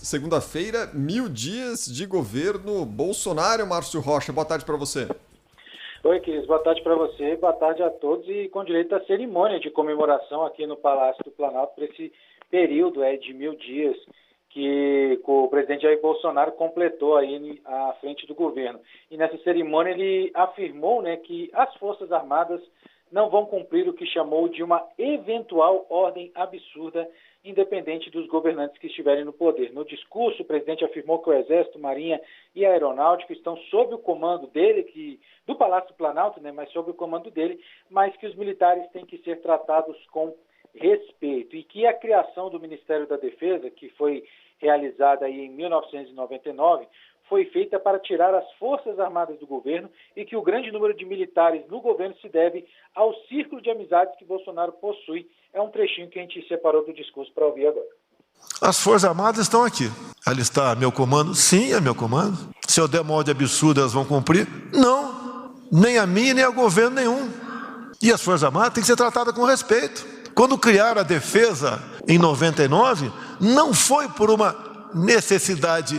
segunda-feira, 1.000 dias de governo Bolsonaro. Márcio Rocha, boa tarde para você. Oi, Cris, boa tarde para você, boa tarde a todos e com direito à cerimônia de comemoração aqui no Palácio do Planalto para esse período de 1.000 dias que o presidente Jair Bolsonaro completou aí à frente do governo. E nessa cerimônia ele afirmou, que as Forças Armadas não vão cumprir o que chamou de uma eventual ordem absurda, independente dos governantes que estiverem no poder. No discurso, o presidente afirmou que o Exército, Marinha e a Aeronáutica estão sob o comando dele, do Palácio do Planalto, mas sob o comando dele, mas que os militares têm que ser tratados com respeito e que a criação do Ministério da Defesa, que foi realizada aí em 1999, foi feita para tirar as Forças Armadas do governo e que o grande número de militares no governo se deve ao círculo de amizades que Bolsonaro possui. É um trechinho que a gente separou do discurso para ouvir agora. As Forças Armadas estão aqui. Ela está a meu comando? Sim, a meu comando. Se eu der uma ordem absurda, elas vão cumprir? Não. Nem a mim, nem ao governo nenhum. E as Forças Armadas têm que ser tratadas com respeito. Quando criaram a defesa em 99, não foi por uma necessidade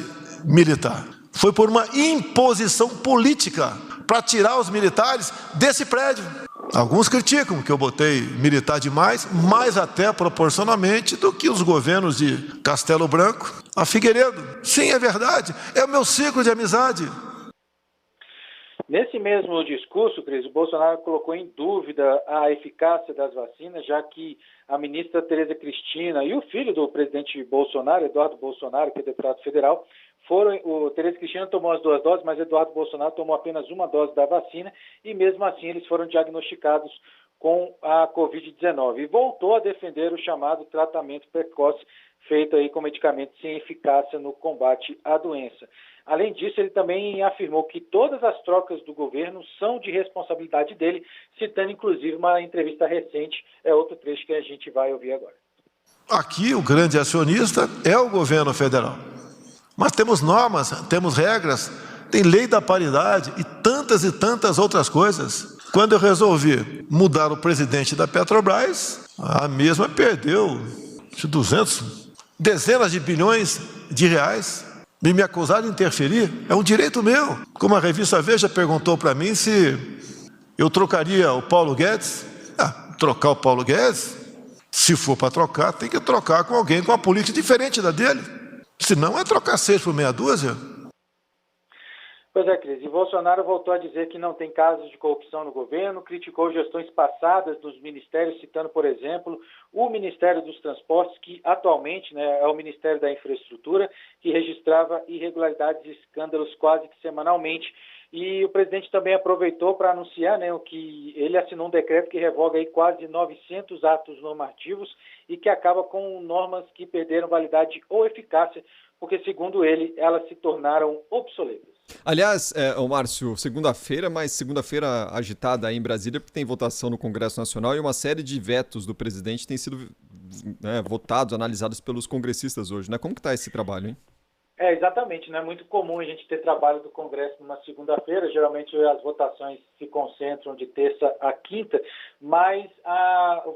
militar. Foi por uma imposição política para tirar os militares desse prédio. Alguns criticam que eu botei militar demais, mais até proporcionalmente do que os governos de Castelo Branco, a Figueiredo. Sim, é verdade, é o meu ciclo de amizade. Nesse mesmo discurso, Cris, o Bolsonaro colocou em dúvida a eficácia das vacinas, já que a ministra Tereza Cristina e o filho do presidente Bolsonaro, Eduardo Bolsonaro, que é deputado federal, o Tereza Cristina tomou as 2 doses, mas Eduardo Bolsonaro tomou apenas uma dose da vacina e mesmo assim eles foram diagnosticados com a Covid-19 e voltou a defender o chamado tratamento precoce feito aí com medicamentos sem eficácia no combate à doença. Além disso, ele também afirmou que todas as trocas do governo são de responsabilidade dele, citando inclusive uma entrevista recente, é outro trecho que a gente vai ouvir agora. Aqui o grande acionista é o governo federal. Mas temos normas, temos regras, tem lei da paridade e tantas outras coisas. Quando eu resolvi mudar o presidente da Petrobras, a mesma perdeu 200, dezenas de bilhões de reais. E me acusaram de interferir, é um direito meu. Como a revista Veja perguntou para mim se eu trocaria o Paulo Guedes. Trocar o Paulo Guedes? Se for para trocar, tem que trocar com alguém com uma política diferente da dele. Senão é trocar 6 por meia dúzia. Pois é, Cris, e Bolsonaro voltou a dizer que não tem casos de corrupção no governo, criticou gestões passadas dos ministérios, citando, por exemplo, o Ministério dos Transportes, que atualmente é o Ministério da Infraestrutura, que registrava irregularidades e escândalos quase que semanalmente. E o presidente também aproveitou para anunciar que ele assinou um decreto que revoga aí quase 900 atos normativos e que acaba com normas que perderam validade ou eficácia, porque, segundo ele, elas se tornaram obsoletas. Aliás, Márcio, segunda-feira, mas segunda-feira agitada aí em Brasília, porque tem votação no Congresso Nacional e uma série de vetos do presidente têm sido votados, analisados pelos congressistas hoje, né? Como que está esse trabalho, hein? Exatamente, não é muito comum a gente ter trabalho do Congresso numa segunda-feira, geralmente as votações se concentram de terça a quinta, mas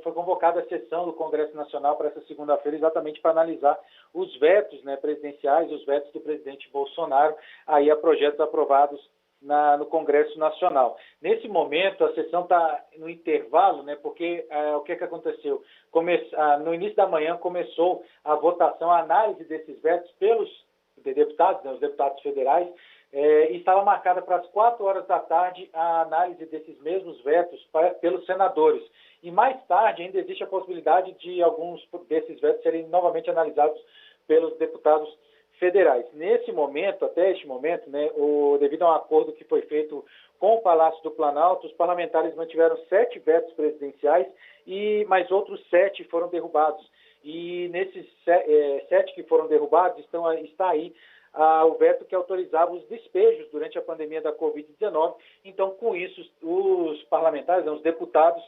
foi convocada a sessão do Congresso Nacional para essa segunda-feira exatamente para analisar os vetos presidenciais, os vetos do presidente Bolsonaro, aí a projetos aprovados no Congresso Nacional. Nesse momento, a sessão está no intervalo, porque o que aconteceu? No início da manhã começou a votação, a análise desses vetos pelos deputados, os deputados federais, e estava marcada para as 4 horas da tarde a análise desses mesmos vetos pelos senadores. E mais tarde ainda existe a possibilidade de alguns desses vetos serem novamente analisados pelos deputados federais. Nesse momento, até este momento, devido a um acordo que foi feito com o Palácio do Planalto, os parlamentares mantiveram 7 vetos presidenciais e mais outros 7 foram derrubados. E nesses 7 que foram derrubados está aí o veto que autorizava os despejos durante a pandemia da Covid-19. Então, com isso, os parlamentares, os deputados,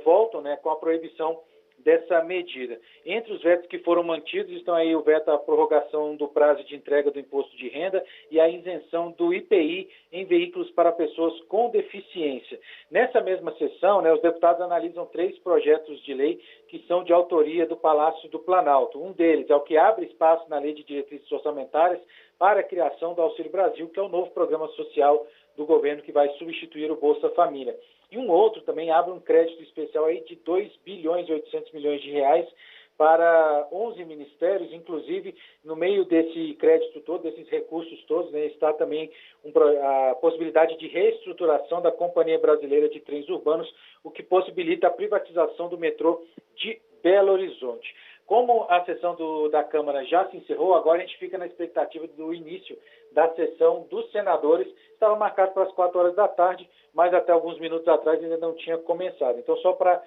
voltam com a proibição dessa medida. Entre os vetos que foram mantidos estão aí o veto à prorrogação do prazo de entrega do imposto de renda e a isenção do IPI em veículos para pessoas com deficiência. Nessa mesma sessão, os deputados analisam 3 projetos de lei que são de autoria do Palácio do Planalto. Um deles é o que abre espaço na Lei de Diretrizes Orçamentárias para a criação do Auxílio Brasil, que é o novo programa social do governo que vai substituir o Bolsa Família. E um outro também abre um crédito especial aí de 2 bilhões e 800 milhões de reais para 11 ministérios, inclusive no meio desse crédito todo, desses recursos todos, está também a possibilidade de reestruturação da Companhia Brasileira de Trens Urbanos, o que possibilita a privatização do metrô de Belo Horizonte. Como a sessão da Câmara já se encerrou, agora a gente fica na expectativa do início da sessão dos senadores. Estava marcado para as 4 horas da tarde, mas até alguns minutos atrás ainda não tinha começado. Então, só para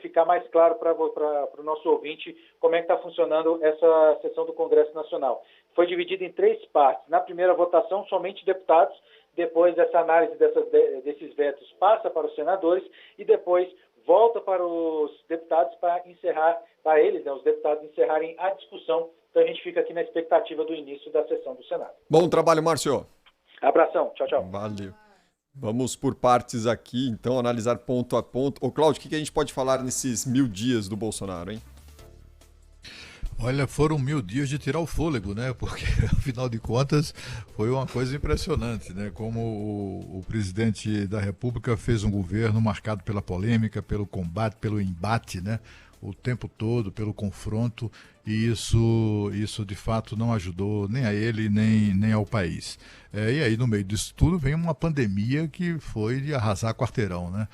ficar mais claro para o nosso ouvinte como é que está funcionando essa sessão do Congresso Nacional. Foi dividida em 3 partes. Na primeira votação, somente deputados. Depois, essa análise desses vetos passa para os senadores e depois volta para os deputados para encerrar, para eles, os deputados encerrarem a discussão. Então a gente fica aqui na expectativa do início da sessão do Senado. Bom trabalho, Márcio. Abração, tchau, tchau. Valeu. Vamos por partes aqui, então, analisar ponto a ponto. Ô, Cláudio, o que a gente pode falar nesses 1000 dias do Bolsonaro, hein? Olha, foram 1000 dias de tirar o fôlego, né? Porque, afinal de contas, foi uma coisa impressionante, né? Como o presidente da República fez um governo marcado pela polêmica, pelo combate, pelo embate, né? O tempo todo, pelo confronto, e isso de fato não ajudou nem a ele, nem ao país. E aí, no meio disso tudo, vem uma pandemia que foi de arrasar quarteirão, né?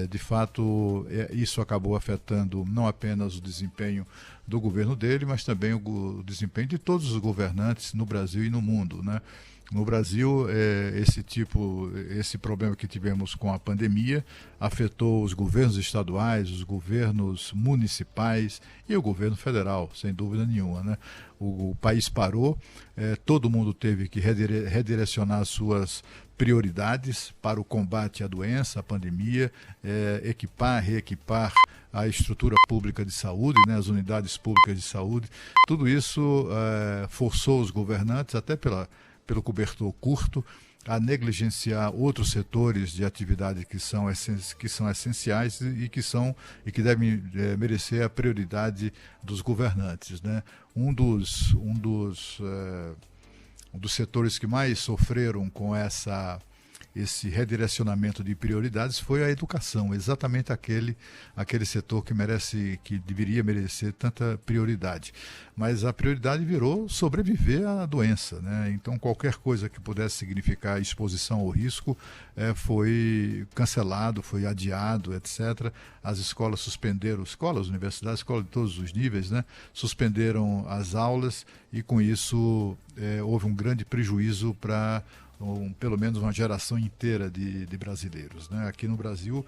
De fato, isso acabou afetando não apenas o desempenho do governo dele, mas também o desempenho de todos os governantes no Brasil e no mundo, né? No Brasil, esse problema que tivemos com a pandemia afetou os governos estaduais, os governos municipais e o governo federal, sem dúvida nenhuma, né? O país parou, todo mundo teve que redirecionar suas prioridades para o combate à doença, à pandemia, reequipar a estrutura pública de saúde, né, as unidades públicas de saúde. Tudo isso forçou os governantes, até pelo cobertor curto, a negligenciar outros setores de atividade que são essenciais e que devem merecer a prioridade dos governantes, né? Um dos setores que mais sofreram com esse redirecionamento de prioridades foi a educação, exatamente aquele setor que deveria merecer tanta prioridade. Mas a prioridade virou sobreviver à doença, né? Então qualquer coisa que pudesse significar exposição ao risco foi cancelado, foi adiado, etc. As escolas suspenderam, universidades, escolas de todos os níveis, né? Suspenderam as aulas e com isso houve um grande prejuízo para pelo menos uma geração inteira de brasileiros, né? Aqui no Brasil,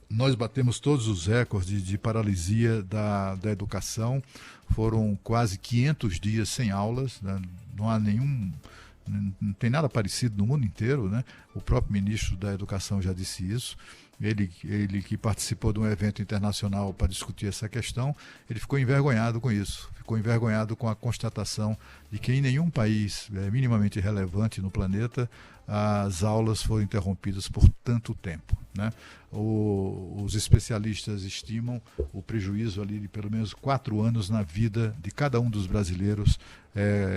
nós batemos todos os recordes de paralisia da educação. Foram quase 500 dias sem aulas, né? Não tem nada parecido no mundo inteiro, né? O próprio ministro da Educação já disse isso. Ele que participou de um evento internacional para discutir essa questão, ele ficou envergonhado com isso, ficou envergonhado com a constatação de que em nenhum país minimamente relevante no planeta as aulas foram interrompidas por tanto tempo, né? Os especialistas estimam o prejuízo ali de pelo menos 4 anos na vida de cada um dos brasileiros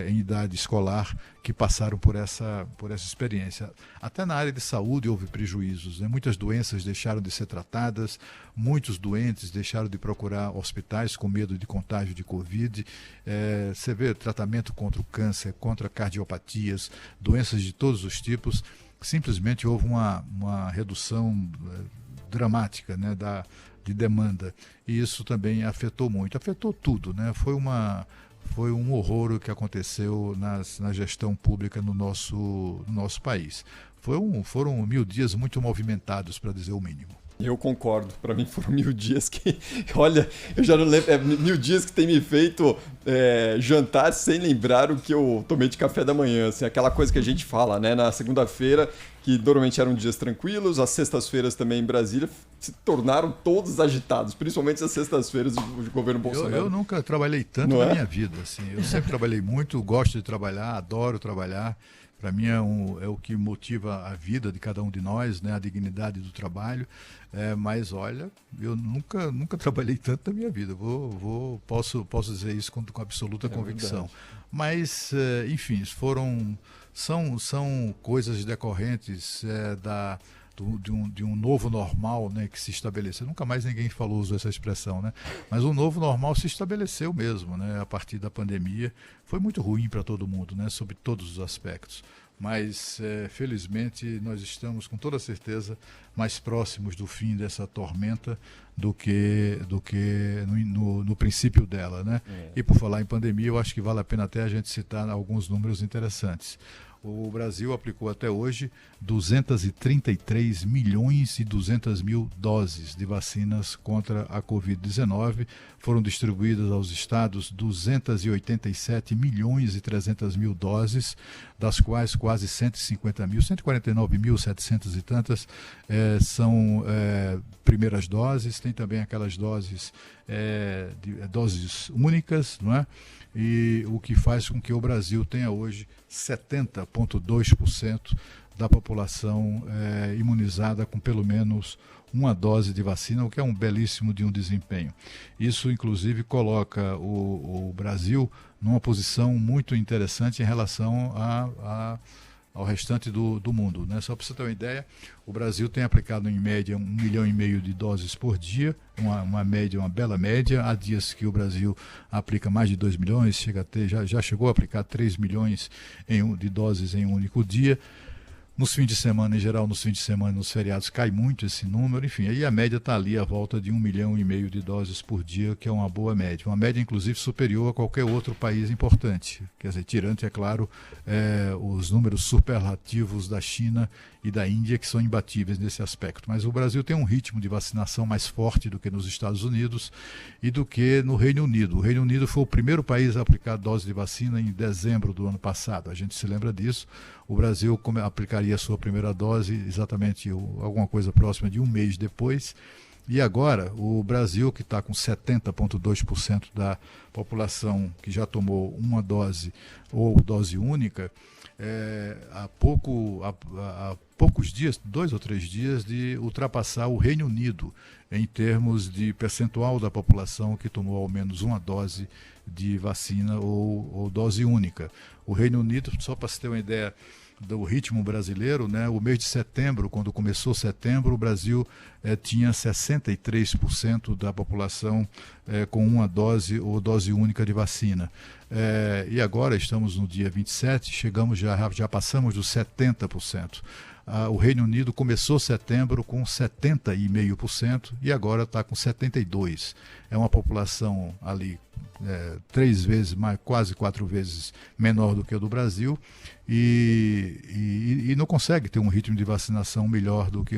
em idade escolar que passaram por essa experiência. Até na área de saúde houve prejuízos, né? Muitas doenças deixaram de ser tratadas, muitos doentes deixaram de procurar hospitais com medo de contágio de Covid. Você vê tratamento contra o câncer, contra cardiopatias, doenças de todos os tipos. Simplesmente houve uma redução dramática, né, de demanda, e isso também afetou tudo, né? Foi um horror o que aconteceu na gestão pública no nosso país. Foram 1000 dias muito movimentados, para dizer o mínimo. Eu concordo. Para mim foram 1000 dias que... Olha, eu já não lembro. 1000 dias que tem me feito jantar sem lembrar o que eu tomei de café da manhã. Assim, aquela coisa que a gente fala, né? Na segunda-feira, que normalmente eram dias tranquilos, as sextas-feiras também em Brasília se tornaram todos agitados, principalmente as sextas-feiras do governo Bolsonaro. Eu nunca trabalhei tanto na minha vida. Assim. Eu sempre trabalhei muito, gosto de trabalhar, adoro trabalhar. Para mim é o que motiva a vida de cada um de nós, né? A dignidade do trabalho. Mas olha, eu nunca trabalhei tanto na minha vida. Posso dizer isso com absoluta convicção. Verdade. Mas, enfim, são coisas decorrentes de um novo normal, né, que se estabeleceu. Nunca mais ninguém usou essa expressão, né? Mas o novo normal se estabeleceu mesmo, né, a partir da pandemia. Foi muito ruim para todo mundo, né, sob todos os aspectos. Mas, felizmente, nós estamos, com toda certeza, mais próximos do fim dessa tormenta do que no princípio dela, né? E por falar em pandemia, eu acho que vale a pena até a gente citar alguns números interessantes. O Brasil aplicou até hoje 233 milhões e 200 mil doses de vacinas contra a Covid-19. Foram distribuídas aos estados 287 milhões e 300 mil doses, das quais quase 149.700 e tantas são primeiras doses. Tem também aquelas doses únicas, não é? E o que faz com que o Brasil tenha hoje 70,2% da população imunizada com pelo menos uma dose de vacina, o que é um belíssimo desempenho. Isso, inclusive, coloca o Brasil numa posição muito interessante em relação ao restante do mundo, né? Só para você ter uma ideia, o Brasil tem aplicado em média 1,5 milhão de doses por dia, uma bela média. Há dias que o Brasil aplica mais de 2 milhões, já chegou a aplicar 3 milhões de doses em um único dia. Nos fins de semana, em geral, nos feriados, cai muito esse número. Enfim, aí a média está ali à volta de 1,5 milhão de doses por dia, que é uma boa média. Uma média, inclusive, superior a qualquer outro país importante. Quer dizer, tirando, é claro, os números superlativos da China e da Índia, que são imbatíveis nesse aspecto. Mas o Brasil tem um ritmo de vacinação mais forte do que nos Estados Unidos e do que no Reino Unido. O Reino Unido foi o primeiro país a aplicar dose de vacina em dezembro do ano passado. A gente se lembra disso. O Brasil aplicaria a sua primeira dose exatamente alguma coisa próxima de um mês depois. E agora, o Brasil, que está com 70,2% da população que já tomou uma dose ou dose única, há poucos dias, 2 ou 3 dias, de ultrapassar o Reino Unido em termos de percentual da população que tomou ao menos uma dose de vacina ou dose única. O Reino Unido, só para se ter uma ideia do ritmo brasileiro, né? O mês de setembro, quando começou setembro, o Brasil tinha 63% da população com uma dose ou dose única de vacina. E agora estamos no dia 27, já passamos dos 70%. O Reino Unido começou setembro com 70,5% e agora está com 72%. É uma população ali 3 vezes mais, quase 4 vezes menor do que a do Brasil e não consegue ter um ritmo de vacinação melhor do que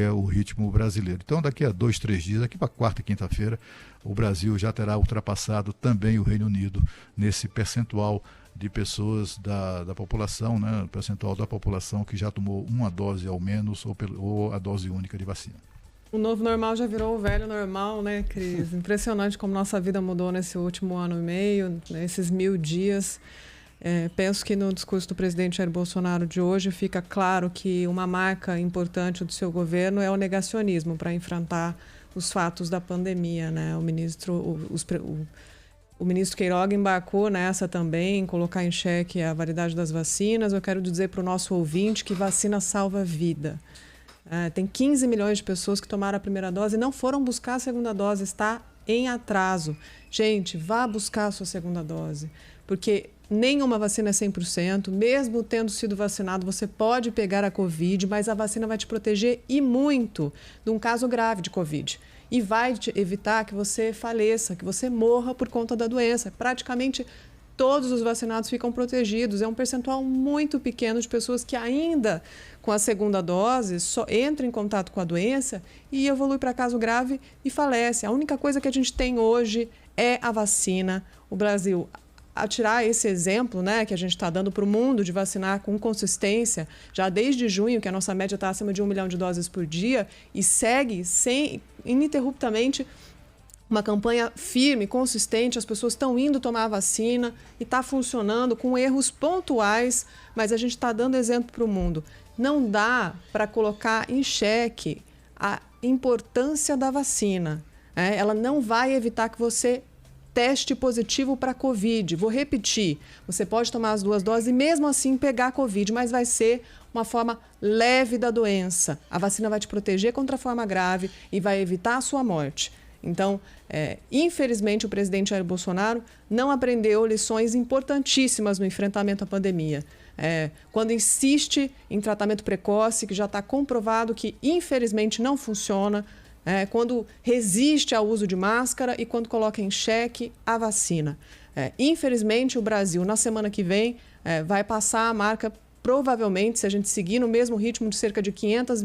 é o ritmo brasileiro. Então, daqui a 2, 3 dias, daqui para quarta e quinta-feira, o Brasil já terá ultrapassado também o Reino Unido nesse percentual de pessoas da população, né, percentual da população que já tomou uma dose ao menos ou a dose única de vacina. O novo normal já virou o velho normal, né, Cris? Impressionante como nossa vida mudou nesse último ano e meio, nesses 1000 dias. Penso que no discurso do presidente Jair Bolsonaro de hoje fica claro que uma marca importante do seu governo é o negacionismo para enfrentar os fatos da pandemia, né? O ministro Queiroga embarcou nessa também, colocar em xeque a validade das vacinas. Eu quero dizer para o nosso ouvinte que vacina salva vida. Tem 15 milhões de pessoas que tomaram a primeira dose e não foram buscar a segunda dose, está em atraso. Gente, vá buscar a sua segunda dose, porque nenhuma vacina é 100%, mesmo tendo sido vacinado, você pode pegar a Covid, mas a vacina vai te proteger e muito de um caso grave de Covid. E vai evitar que você faleça, que você morra por conta da doença. Praticamente todos os vacinados ficam protegidos. É um percentual muito pequeno de pessoas que ainda com a segunda dose só entram em contato com a doença e evolui para caso grave e falece. A única coisa que a gente tem hoje é a vacina. O Brasil, a tirar esse exemplo, né, que a gente está dando para o mundo de vacinar com consistência, já desde junho, que a nossa média está acima de 1 milhão de doses por dia, e segue ininterruptamente uma campanha firme, consistente, as pessoas estão indo tomar a vacina e está funcionando com erros pontuais, mas a gente está dando exemplo para o mundo. Não dá para colocar em xeque a importância da vacina. Ela não vai evitar que você teste positivo para Covid. Vou repetir, você pode tomar as 2 doses e mesmo assim pegar a Covid, mas vai ser uma forma leve da doença. A vacina vai te proteger contra a forma grave e vai evitar a sua morte. Então, infelizmente, o presidente Jair Bolsonaro não aprendeu lições importantíssimas no enfrentamento à pandemia. Quando insiste em tratamento precoce, que já está comprovado que, infelizmente, não funciona, quando resiste ao uso de máscara e quando coloca em xeque a vacina. Infelizmente, o Brasil, na semana que vem, vai passar a marca, provavelmente, se a gente seguir no mesmo ritmo de cerca de 500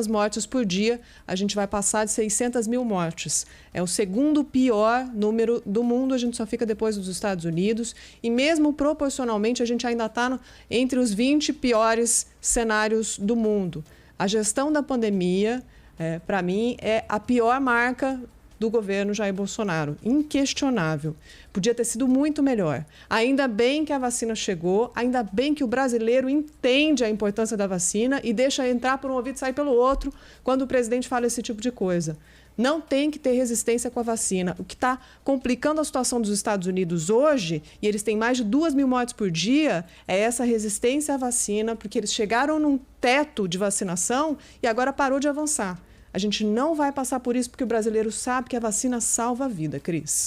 mortes por dia, a gente vai passar de 600 mil mortes. É o segundo pior número do mundo, a gente só fica depois dos Estados Unidos. E mesmo proporcionalmente, a gente ainda está entre os 20 piores cenários do mundo. A gestão da pandemia, para mim, é a pior marca do governo Jair Bolsonaro, inquestionável. Podia ter sido muito melhor. Ainda bem que a vacina chegou, ainda bem que o brasileiro entende a importância da vacina e deixa entrar por um ouvido e sair pelo outro quando o presidente fala esse tipo de coisa. Não tem que ter resistência com a vacina. O que está complicando a situação dos Estados Unidos hoje, e eles têm mais de 2 mil mortes por dia, é essa resistência à vacina, porque eles chegaram num teto de vacinação e agora parou de avançar. A gente não vai passar por isso porque o brasileiro sabe que a vacina salva a vida, Cris.